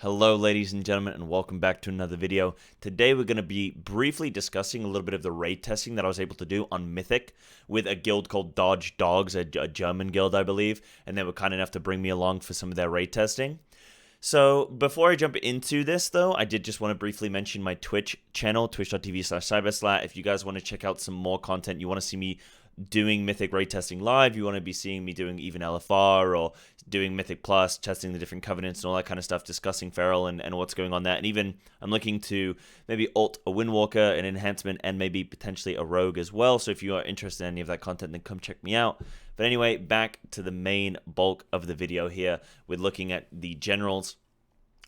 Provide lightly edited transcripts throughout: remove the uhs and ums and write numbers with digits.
Hello ladies and gentlemen, and welcome back to another video. Today we're going to be briefly discussing a little bit of the raid testing that I was able to do on Mythic with a guild called Dodge Dogs, a German guild I believe, and they were kind enough to bring me along for some of their raid testing. So before I jump into this though, I did just want to briefly mention my Twitch channel, twitch.tv/cyberslat. If you guys want to check out some more content, you want to see me doing Mythic raid testing live, you want to be seeing me doing even LFR or doing Mythic Plus, testing the different covenants and all that kind of stuff, discussing Feral and what's going on there. And even I'm looking to maybe ult a Windwalker, an enhancement, and maybe potentially a Rogue as well. So if you are interested in any of that content, then come check me out. But anyway, back to the main bulk of the video here. We're looking at the generals.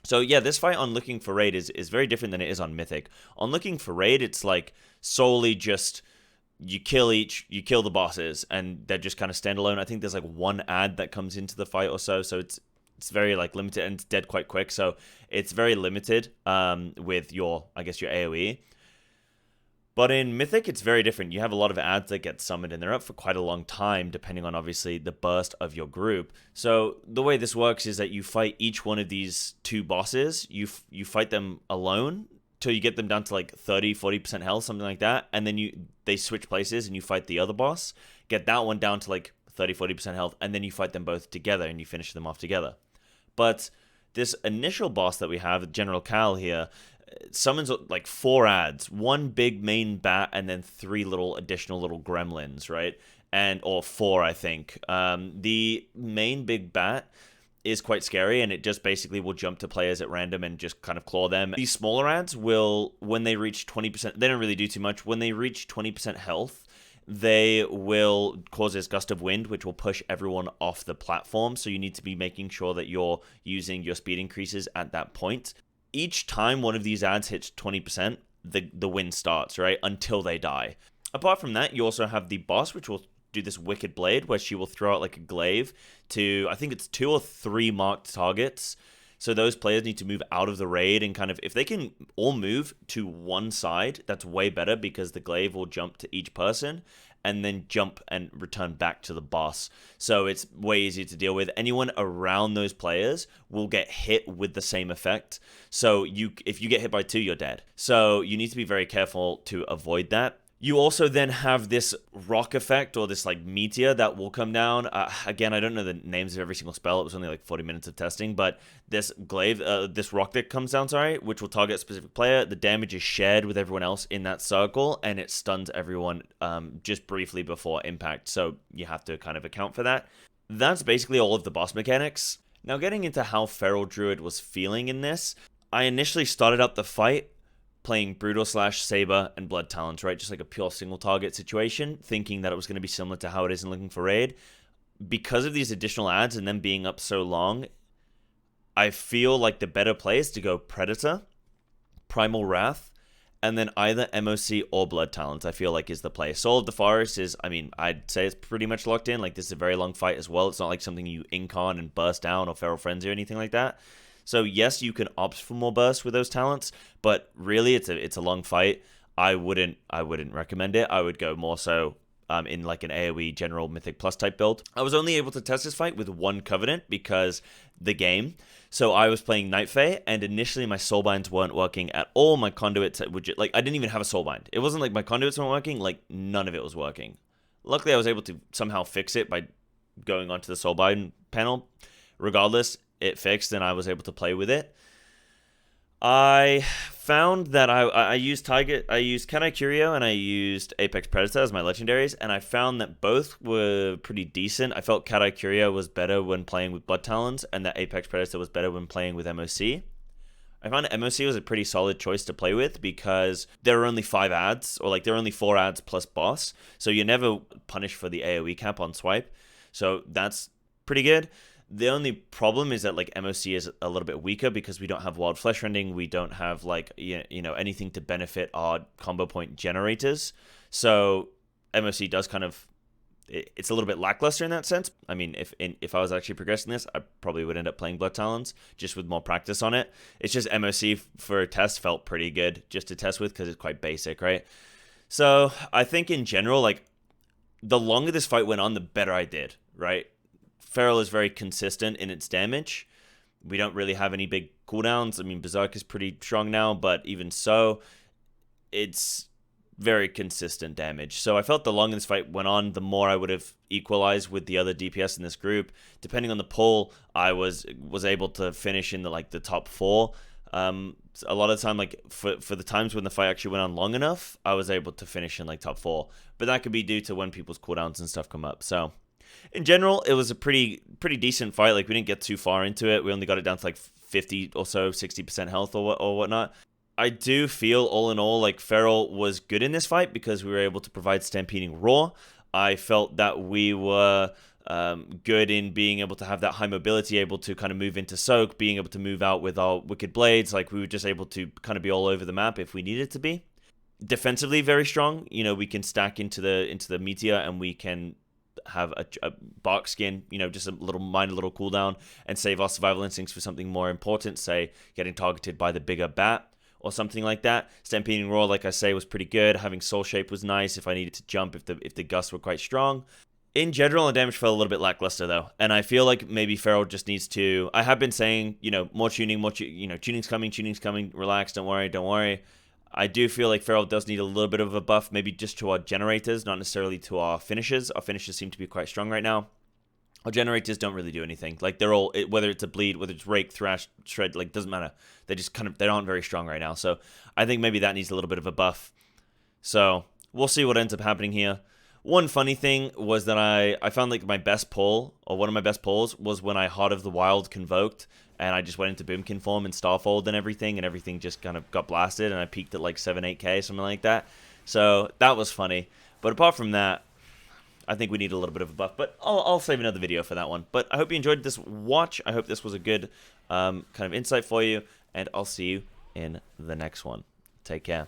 So yeah, this fight on Looking for Raid is very different than it is on Mythic. On Looking for Raid, it's like solely just you kill the bosses, and they're just kind of standalone. I think there's like one ad that comes into the fight or so it's very like limited, and it's dead quite quick. So it's very limited with your, I guess, your AoE. But in Mythic, it's very different. You have a lot of ads that get summoned, and they're up for quite a long time, depending on, obviously, the burst of your group. So the way this works is that you fight each one of these two bosses. You fight them alone till you get them down to like 30-40% health, something like that. And then they switch places, and you fight the other boss. Get that one down to like 30-40% health, and then you fight them both together, and you finish them off together. But this initial boss that we have, General Cal here, summons like 4 ads, 1 big main bat, and then 3 little additional little gremlins, right? Or 4, I think. The main big bat is quite scary, and it just basically will jump to players at random and just kind of claw them. These smaller ads will, when they reach 20%, they don't really do too much. When they reach 20% health, they will cause this gust of wind, which will push everyone off the platform. So you need to be making sure that you're using your speed increases at that point. Each time one of these ads hits 20%, the wind starts, right? Until they die. Apart from that, you also have the boss, which will do this Wicked Blade, where she will throw out like a glaive to, I think it's 2 or 3 marked targets. So those players need to move out of the raid, and kind of, if they can all move to one side, that's way better, because the glaive will jump to each person and then jump and return back to the boss. So it's way easier to deal with. Anyone around those players will get hit with the same effect. So if you get hit by 2, you're dead. So you need to be very careful to avoid that. You also then have this rock effect, or this like meteor that will come down. Again, I don't know the names of every single spell. It was only like 40 minutes of testing, but this glaive, this rock that comes down, which will target a specific player. The damage is shared with everyone else in that circle, and it stuns everyone just briefly before impact. So you have to kind of account for that. That's basically all of the boss mechanics. Now, getting into how Feral Druid was feeling in this, I initially started up the fight playing Brutal Slash, Saber, and Blood Talons, right? Just like a pure single target situation, thinking that it was going to be similar to how it is in Looking for Raid. Because of these additional ads and them being up so long, I feel like the better play is to go Predator, Primal Wrath, and then either MOC or Blood Talons, I feel like, is the play. Soul of the Forest is, I mean, I'd say it's pretty much locked in. Like, this is a very long fight as well. It's not like something you incon and burst down, or Feral Frenzy or anything like that. So yes, you can opt for more burst with those talents, but really it's a long fight. I wouldn't recommend it. I would go more so in like an AoE general Mythic Plus type build. I was only able to test this fight with 1 Covenant because the game. So I was playing Night Fae, and initially my soulbinds weren't working at all. My conduits would just, like, I didn't even have a soulbind. It wasn't like my conduits weren't working, like none of it was working. Luckily I was able to somehow fix it by going onto the soulbind panel. Regardless, it fixed, and I was able to play with it. I found that I used Cat Curio, and I used Apex Predator as my legendaries, and I found that both were pretty decent. I felt Cat Curio was better when playing with Blood Talons, and that Apex Predator was better when playing with MOC. I found that MOC was a pretty solid choice to play with, because there are only 5 ads, or like there are only 4 ads plus boss, so you're never punished for the AoE cap on swipe. So that's pretty good. The only problem is that like MOC is a little bit weaker, because we don't have wild flesh rending, we don't have like anything to benefit our combo point generators. So MOC does kind of, it's a little bit lackluster in that sense. I mean, if I was actually progressing this, I probably would end up playing Blood Talons just with more practice on it. It's just MOC for a test felt pretty good just to test with, because it's quite basic, right? So I think in general, like, the longer this fight went on, the better I did, right? Feral is very consistent in its damage. We don't really have any big cooldowns. I mean, Berserk is pretty strong now, but even so, it's very consistent damage. So I felt the longer this fight went on, the more I would have equalized with the other DPS in this group. Depending on the pull, I was able to finish in the top 4. A lot of the time, like for the times when the fight actually went on long enough, I was able to finish in like top 4. But that could be due to when people's cooldowns and stuff come up. So in general, it was a pretty decent fight. Like we didn't get too far into it. We only got it down to like 50 or so, 60% health or whatnot. I do feel, all in all, like Feral was good in this fight because we were able to provide Stampeding Roar. I felt that we were good in being able to have that high mobility, able to kind of move into Soak, being able to move out with our Wicked Blades. Like, we were just able to kind of be all over the map if we needed to be. Defensively, very strong. You know, we can stack into the Meteor, and we can have a bark skin, you know, just a minor little cooldown, and save our survival instincts for something more important, say getting targeted by the bigger bat or something like that. Stampeding Roar, like I say, was pretty good. Having Soul Shape was nice if I needed to jump, if the gusts were quite strong. In general, the damage felt a little bit lackluster, though, and I feel like maybe Feral just needs to... I have been saying, you know, more tuning, tuning's coming, relax, don't worry. I do feel like Feral does need a little bit of a buff, maybe just to our generators, not necessarily to our finishers. Our finishers seem to be quite strong right now. Our generators don't really do anything. Like, they're all, whether it's a bleed, whether it's rake, thrash, shred, like, doesn't matter. They just they aren't very strong right now. So I think maybe that needs a little bit of a buff. So we'll see what ends up happening here. One funny thing was that I found like my best pull, or one of my best pulls, was when I Heart of the Wild convoked, and I just went into Boomkin form and Starfold and everything just kind of got blasted, and I peaked at like 7-8k, something like that. So that was funny. But apart from that, I think we need a little bit of a buff, but I'll save another video for that one. But I hope you enjoyed this watch. I hope this was a good kind of insight for you, and I'll see you in the next one. Take care.